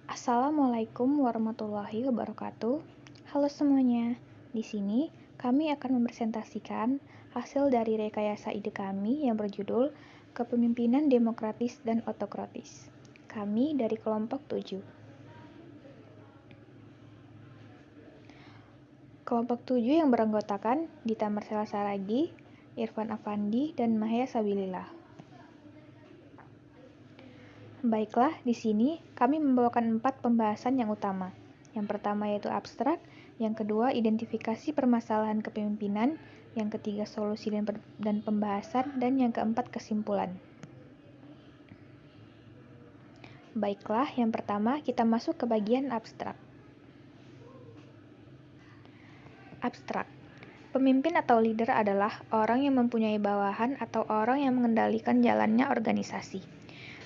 Assalamualaikum warahmatullahi wabarakatuh. Halo semuanya. Di sini kami akan mempresentasikan hasil dari rekayasa ide kami yang berjudul Kepemimpinan Demokratis dan Otokratis. Kami dari kelompok 7. Kelompok 7 yang beranggotakan Dita Marcella Saragi, Irfan Afandi, dan Mahya Sabilillah. Baiklah, di sini kami membawakan 4 pembahasan yang utama. Yang pertama yaitu abstrak, yang kedua identifikasi permasalahan kepemimpinan, yang ketiga solusi dan pembahasan, dan yang keempat kesimpulan. Baiklah, yang pertama kita masuk ke bagian abstrak. Abstrak. Pemimpin atau leader adalah orang yang mempunyai bawahan atau orang yang mengendalikan jalannya organisasi.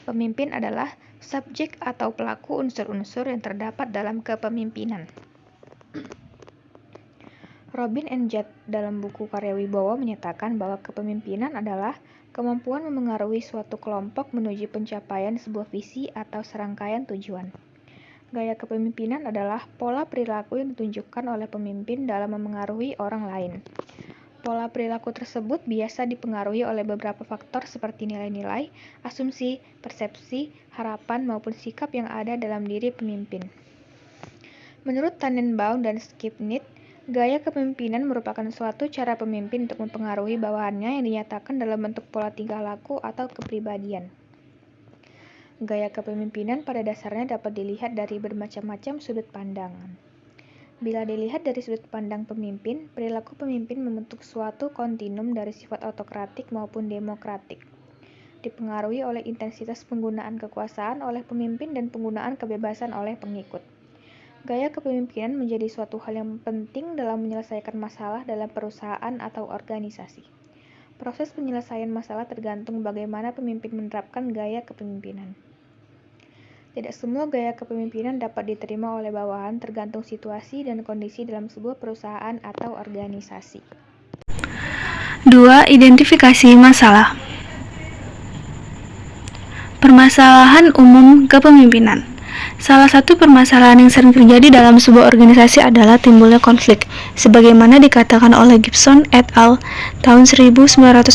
Pemimpin adalah subjek atau pelaku unsur-unsur yang terdapat dalam kepemimpinan. Robin and Judd dalam buku karya Wibowo menyatakan bahwa kepemimpinan adalah kemampuan memengaruhi suatu kelompok menuju pencapaian sebuah visi atau serangkaian tujuan. Gaya kepemimpinan adalah pola perilaku yang ditunjukkan oleh pemimpin dalam memengaruhi orang lain. Pola perilaku tersebut biasa dipengaruhi oleh beberapa faktor seperti nilai-nilai, asumsi, persepsi, harapan, maupun sikap yang ada dalam diri pemimpin. Menurut Tannenbaum dan Skipnit, gaya kepemimpinan merupakan suatu cara pemimpin untuk mempengaruhi bawahannya yang dinyatakan dalam bentuk pola tingkah laku atau kepribadian. Gaya kepemimpinan pada dasarnya dapat dilihat dari bermacam-macam sudut pandangan. Bila dilihat dari sudut pandang pemimpin, perilaku pemimpin membentuk suatu kontinum dari sifat otokratik maupun demokratik, dipengaruhi oleh intensitas penggunaan kekuasaan oleh pemimpin dan penggunaan kebebasan oleh pengikut. Gaya kepemimpinan menjadi suatu hal yang penting dalam menyelesaikan masalah dalam perusahaan atau organisasi. Proses penyelesaian masalah tergantung bagaimana pemimpin menerapkan gaya kepemimpinan. Tidak semua gaya kepemimpinan dapat diterima oleh bawahan tergantung situasi dan kondisi dalam sebuah perusahaan atau organisasi. 2. Identifikasi masalah. Permasalahan umum kepemimpinan. Salah satu permasalahan yang sering terjadi dalam sebuah organisasi adalah timbulnya konflik, sebagaimana dikatakan oleh Gibson et al. Tahun 1997.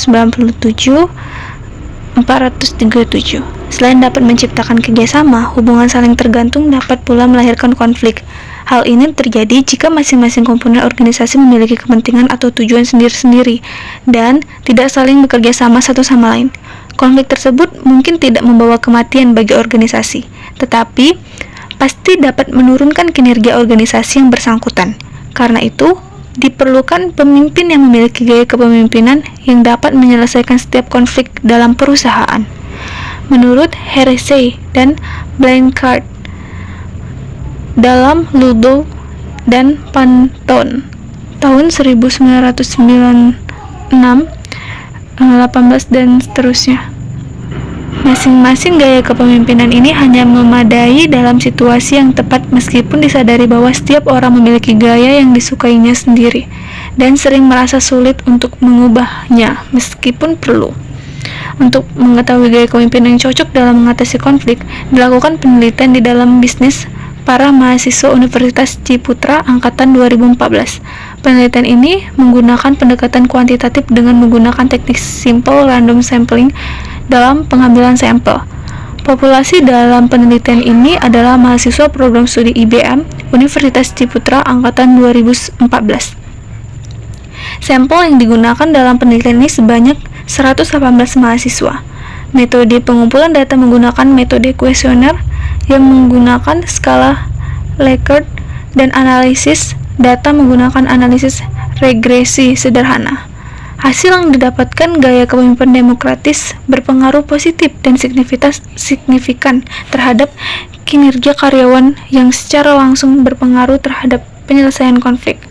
Selain dapat menciptakan kerjasama, hubungan saling tergantung dapat pula melahirkan konflik. Hal ini terjadi jika masing-masing komponen organisasi memiliki kepentingan atau tujuan sendiri-sendiri dan tidak saling bekerja sama satu sama lain. Konflik tersebut mungkin tidak membawa kematian bagi organisasi, tetapi pasti dapat menurunkan kinerja organisasi yang bersangkutan. Karena itu, diperlukan pemimpin yang memiliki gaya kepemimpinan yang dapat menyelesaikan setiap konflik dalam perusahaan. Menurut Heresy dan Blanchard dalam Ludo dan Panton tahun 1996, 18 dan seterusnya. Masing-masing gaya kepemimpinan ini hanya memadai dalam situasi yang tepat meskipun disadari bahwa setiap orang memiliki gaya yang disukainya sendiri dan sering merasa sulit untuk mengubahnya meskipun perlu. Untuk mengetahui gaya kepemimpinan yang cocok dalam mengatasi konflik, dilakukan penelitian di dalam bisnis para mahasiswa Universitas Ciputra angkatan 2014. Penelitian ini menggunakan pendekatan kuantitatif dengan menggunakan teknik simple random sampling dalam pengambilan sampel. Populasi dalam penelitian ini adalah mahasiswa program studi IBM Universitas Ciputra angkatan 2014. Sampel yang digunakan dalam penelitian ini sebanyak 118 mahasiswa. Metode pengumpulan data menggunakan metode kuesioner yang menggunakan skala Likert dan analisis data menggunakan analisis regresi sederhana. Hasil yang didapatkan gaya kepemimpinan demokratis berpengaruh positif dan signifikan terhadap kinerja karyawan yang secara langsung berpengaruh terhadap penyelesaian konflik.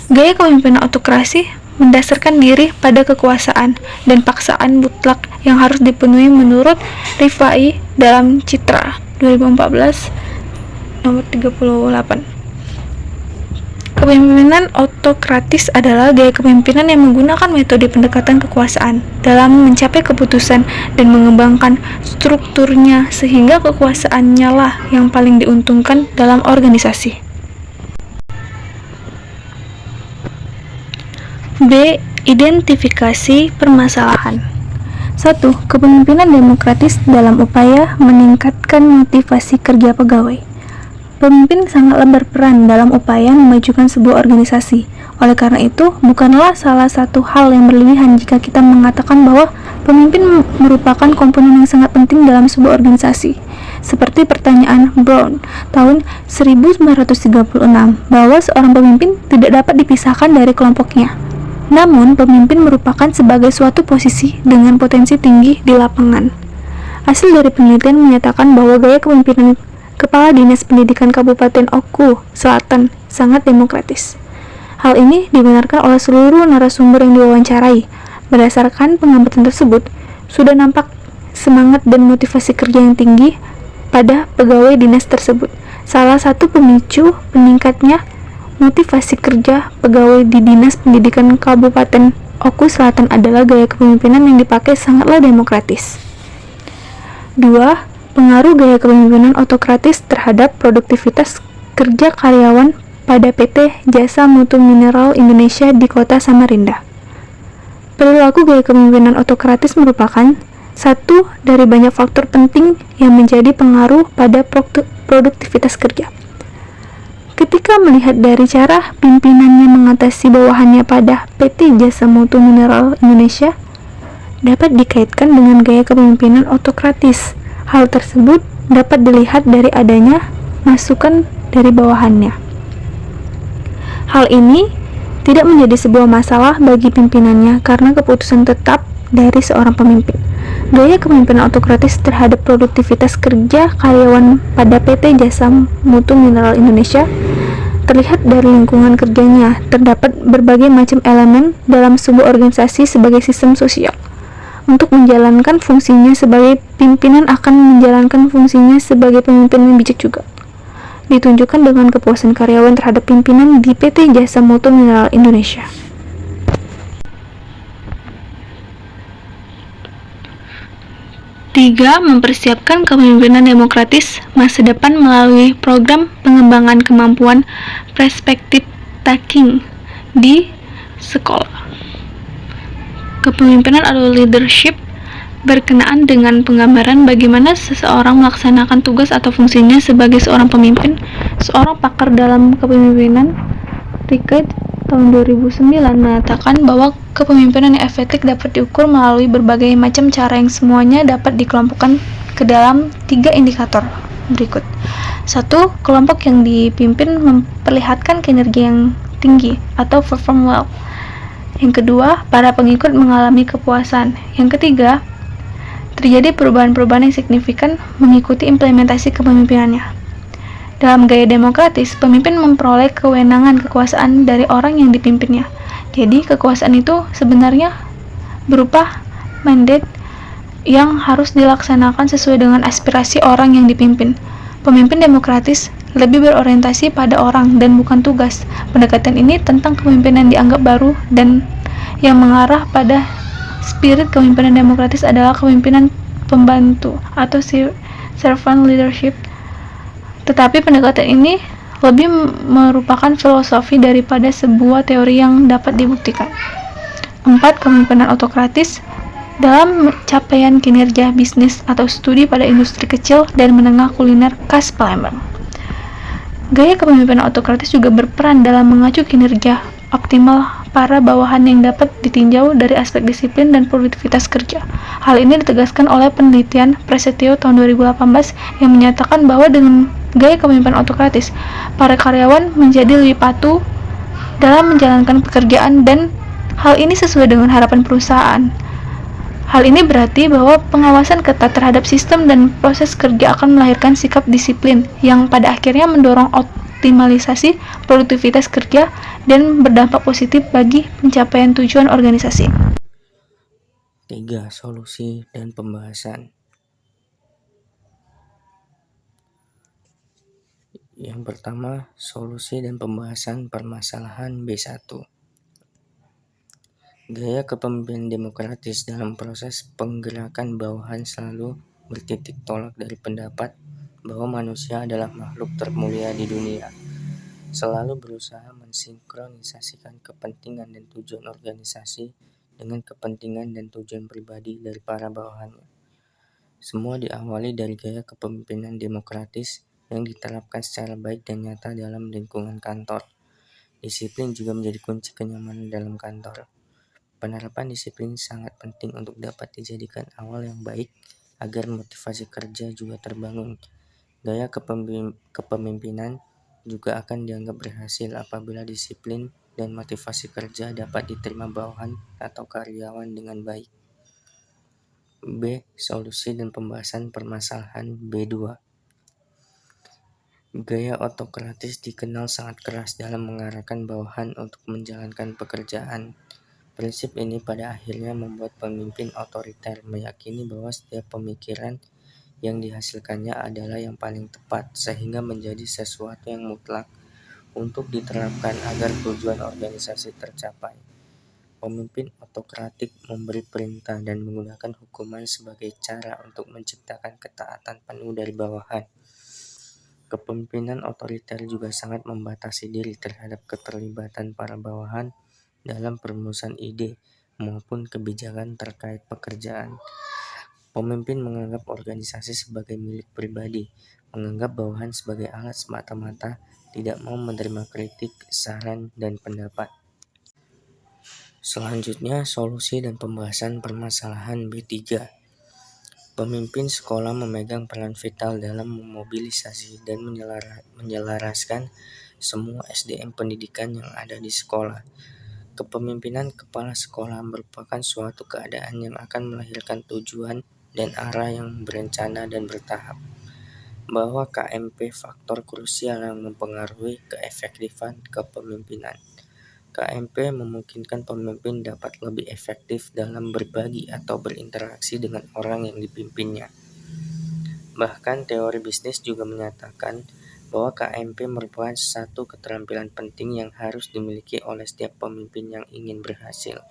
Gaya kepemimpinan autokrasi mendasarkan diri pada kekuasaan dan paksaan mutlak yang harus dipenuhi menurut Rifai dalam Citra 2014 nomor 38. Kepemimpinan autokratis adalah gaya kepemimpinan yang menggunakan metode pendekatan kekuasaan dalam mencapai keputusan dan mengembangkan strukturnya sehingga kekuasaannya lah yang paling diuntungkan dalam organisasi. B. Identifikasi permasalahan. 1. Kepemimpinan demokratis dalam upaya meningkatkan motivasi kerja pegawai. Pemimpin sangatlah berperan dalam upaya memajukan sebuah organisasi. Oleh karena itu, bukanlah salah satu hal yang berlebihan jika kita mengatakan bahwa pemimpin merupakan komponen yang sangat penting dalam sebuah organisasi. Seperti pertanyaan Brown tahun 1936 bahwa seorang pemimpin tidak dapat dipisahkan dari kelompoknya. Namun, pemimpin merupakan sebagai suatu posisi dengan potensi tinggi di lapangan. Hasil dari penelitian menyatakan bahwa gaya kepemimpinan Kepala Dinas Pendidikan Kabupaten Oku Selatan sangat demokratis. Hal ini dibenarkan oleh seluruh narasumber yang diwawancarai. Berdasarkan pengamatan tersebut, sudah nampak semangat dan motivasi kerja yang tinggi pada pegawai dinas tersebut. Salah satu pemicu peningkatnya motivasi kerja pegawai di Dinas Pendidikan Kabupaten Oku Selatan adalah gaya kepemimpinan yang dipakai sangatlah demokratis. 2. Pengaruh gaya kepemimpinan autokratis terhadap produktivitas kerja karyawan pada PT Jasa Mutu Mineral Indonesia di Kota Samarinda. Perilaku gaya kepemimpinan autokratis merupakan satu dari banyak faktor penting yang menjadi pengaruh pada produktivitas kerja. Ketika melihat dari cara pimpinannya mengatasi bawahannya pada PT Jasa Mutu Mineral Indonesia, dapat dikaitkan dengan gaya kepemimpinan autokratis. Hal tersebut dapat dilihat dari adanya masukan dari bawahannya. Hal ini tidak menjadi sebuah masalah bagi pimpinannya karena keputusan tetap dari seorang pemimpin. Gaya kepemimpinan autokratis terhadap produktivitas kerja karyawan pada PT Jasa Mutu Mineral Indonesia terlihat dari lingkungan kerjanya. Terdapat berbagai macam elemen dalam sebuah organisasi sebagai sistem sosial. Untuk menjalankan fungsinya sebagai pimpinan akan menjalankan fungsinya sebagai pemimpin yang bijak juga. Ditunjukkan dengan kepuasan karyawan terhadap pimpinan di PT Jasa Mutu Mineral Indonesia. 3. Mempersiapkan kepemimpinan demokratis masa depan melalui program pengembangan kemampuan perspektif taking di sekolah. Kepemimpinan atau leadership berkenaan dengan penggambaran bagaimana seseorang melaksanakan tugas atau fungsinya sebagai seorang pemimpin. Seorang pakar dalam kepemimpinan, Rickett, tahun 2009 mengatakan bahwa kepemimpinan yang efektif dapat diukur melalui berbagai macam cara yang semuanya dapat dikelompokkan ke dalam 3 indikator berikut. 1. Kelompok yang dipimpin memperlihatkan kinerja yang tinggi atau perform well. Yang kedua, para pengikut mengalami kepuasan. Yang ketiga, terjadi perubahan-perubahan yang signifikan mengikuti implementasi kepemimpinannya. Dalam gaya demokratis, pemimpin memperoleh kewenangan kekuasaan dari orang yang dipimpinnya. Jadi, kekuasaan itu sebenarnya berupa mandat yang harus dilaksanakan sesuai dengan aspirasi orang yang dipimpin. Pemimpin demokratis lebih berorientasi pada orang dan bukan tugas. Pendekatan ini tentang kepemimpinan dianggap baru dan yang mengarah pada spirit kepemimpinan demokratis adalah kepemimpinan pembantu atau servant leadership. Tetapi pendekatan ini lebih merupakan filosofi daripada sebuah teori yang dapat dibuktikan. 4. Kepemimpinan autokratis dalam capaian kinerja bisnis atau studi pada industri kecil dan menengah kuliner khas Palembang. Gaya kepemimpinan autokratis juga berperan dalam mengacu kinerja optimal para bawahan yang dapat ditinjau dari aspek disiplin dan produktivitas kerja. Hal ini ditegaskan oleh penelitian Prasetyo tahun 2018 yang menyatakan bahwa dengan gaya kepemimpinan autokratis, para karyawan menjadi lebih patuh dalam menjalankan pekerjaan dan hal ini sesuai dengan harapan perusahaan. Hal ini berarti bahwa pengawasan ketat terhadap sistem dan proses kerja akan melahirkan sikap disiplin yang pada akhirnya mendorong optimalisasi produktivitas kerja dan berdampak positif bagi pencapaian tujuan organisasi. 3. Solusi dan pembahasan. Yang pertama, solusi dan pembahasan permasalahan B1. Gaya kepemimpinan demokratis dalam proses penggerakan bawahan selalu bertitik tolak dari pendapat bahwa manusia adalah makhluk termulia di dunia, selalu berusaha mensinkronisasikan kepentingan dan tujuan organisasi dengan kepentingan dan tujuan pribadi dari para bawahannya. Semua diawali dari gaya kepemimpinan demokratis yang diterapkan secara baik dan nyata dalam lingkungan kantor. Disiplin juga menjadi kunci kenyamanan dalam kantor. Penerapan disiplin sangat penting untuk dapat dijadikan awal yang baik agar motivasi kerja juga terbangun. Gaya kepemimpinan juga akan dianggap berhasil apabila disiplin dan motivasi kerja dapat diterima bawahan atau karyawan dengan baik. B. Solusi dan pembahasan permasalahan B2. Gaya otokratis dikenal sangat keras dalam mengarahkan bawahan untuk menjalankan pekerjaan. Prinsip ini pada akhirnya membuat pemimpin otoriter meyakini bahwa setiap pemikiran yang dihasilkannya adalah yang paling tepat, sehingga menjadi sesuatu yang mutlak untuk diterapkan agar tujuan organisasi tercapai. Pemimpin otokratik memberi perintah dan menggunakan hukuman sebagai cara untuk menciptakan ketaatan penuh dari bawahan. Kepemimpinan otoriter juga sangat membatasi diri terhadap keterlibatan para bawahan dalam perumusan ide maupun kebijakan terkait pekerjaan. Pemimpin menganggap organisasi sebagai milik pribadi, menganggap bawahan sebagai alat semata-mata, tidak mau menerima kritik, saran, dan pendapat. Selanjutnya, solusi dan pembahasan permasalahan B3. Pemimpin sekolah memegang peran vital dalam memobilisasi dan menyelaraskan semua SDM pendidikan yang ada di sekolah. Kepemimpinan kepala sekolah merupakan suatu keadaan yang akan melahirkan tujuan dan arah yang berencana dan bertahap. Bahwa KMP faktor krusial yang mempengaruhi keefektifan kepemimpinan. KMP memungkinkan pemimpin dapat lebih efektif dalam berbagi atau berinteraksi dengan orang yang dipimpinnya. Bahkan teori bisnis juga menyatakan bahwa KMP merupakan satu keterampilan penting yang harus dimiliki oleh setiap pemimpin yang ingin berhasil.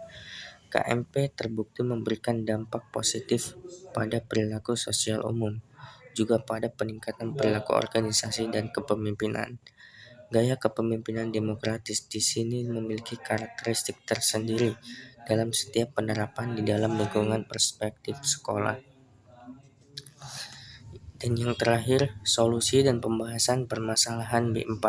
KMP terbukti memberikan dampak positif pada perilaku sosial umum, juga pada peningkatan perilaku organisasi dan kepemimpinan. Gaya kepemimpinan demokratis di sini memiliki karakteristik tersendiri dalam setiap penerapan di dalam lingkungan perspektif sekolah. Dan yang terakhir, solusi dan pembahasan permasalahan B4.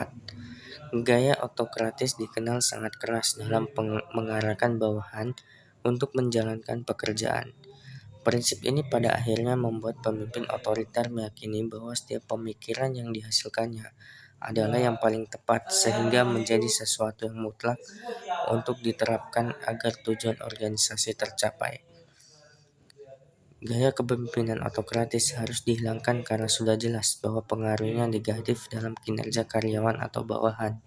Gaya otokratis dikenal sangat keras dalam mengarahkan bawahan untuk menjalankan pekerjaan. Prinsip ini pada akhirnya membuat pemimpin otoriter meyakini bahwa setiap pemikiran yang dihasilkannya adalah yang paling tepat, sehingga menjadi sesuatu yang mutlak untuk diterapkan agar tujuan organisasi tercapai. Gaya kepemimpinan otokratis harus dihilangkan karena sudah jelas bahwa pengaruhnya negatif dalam kinerja karyawan atau bawahan.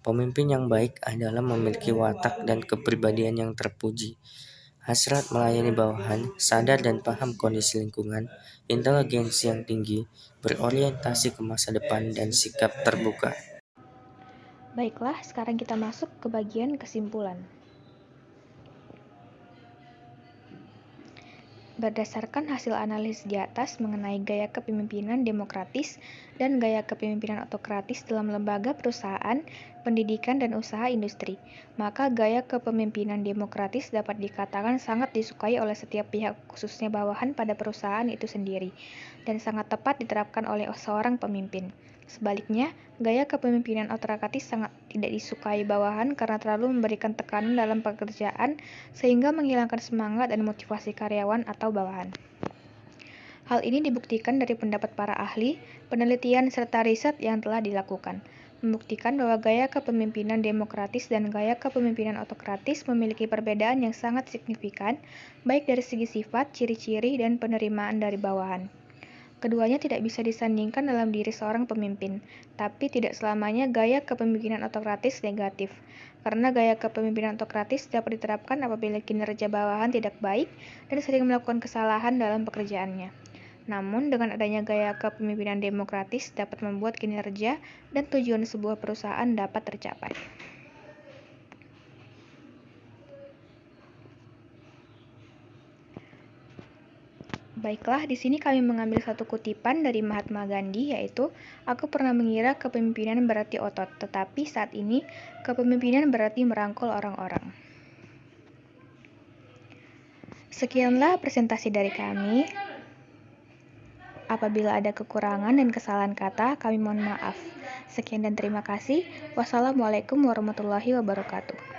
Pemimpin yang baik adalah memiliki watak dan kepribadian yang terpuji, hasrat melayani bawahan, sadar dan paham kondisi lingkungan, inteligensi yang tinggi, berorientasi ke masa depan, dan sikap terbuka. Baiklah, sekarang kita masuk ke bagian kesimpulan. Berdasarkan hasil analisis di atas mengenai gaya kepemimpinan demokratis dan gaya kepemimpinan otokratis dalam lembaga perusahaan, pendidikan, dan usaha industri, maka gaya kepemimpinan demokratis dapat dikatakan sangat disukai oleh setiap pihak, khususnya bawahan pada perusahaan itu sendiri, dan sangat tepat diterapkan oleh seorang pemimpin. Sebaliknya, gaya kepemimpinan otokratis sangat tidak disukai bawahan karena terlalu memberikan tekanan dalam pekerjaan sehingga menghilangkan semangat dan motivasi karyawan atau bawahan. Hal ini dibuktikan dari pendapat para ahli, penelitian, serta riset yang telah dilakukan, membuktikan bahwa gaya kepemimpinan demokratis dan gaya kepemimpinan otokratis memiliki perbedaan yang sangat signifikan, baik dari segi sifat, ciri-ciri, dan penerimaan dari bawahan. Keduanya tidak bisa disandingkan dalam diri seorang pemimpin, tapi tidak selamanya gaya kepemimpinan otokratis negatif, karena gaya kepemimpinan otokratis dapat diterapkan apabila kinerja bawahan tidak baik dan sering melakukan kesalahan dalam pekerjaannya. Namun, dengan adanya gaya kepemimpinan demokratis dapat membuat kinerja dan tujuan sebuah perusahaan dapat tercapai. Baiklah, di sini kami mengambil satu kutipan dari Mahatma Gandhi, yaitu, "Aku pernah mengira kepemimpinan berarti otot, tetapi saat ini kepemimpinan berarti merangkul orang-orang." Sekianlah presentasi dari kami. Apabila ada kekurangan dan kesalahan kata, kami mohon maaf. Sekian dan terima kasih. Wassalamualaikum warahmatullahi wabarakatuh.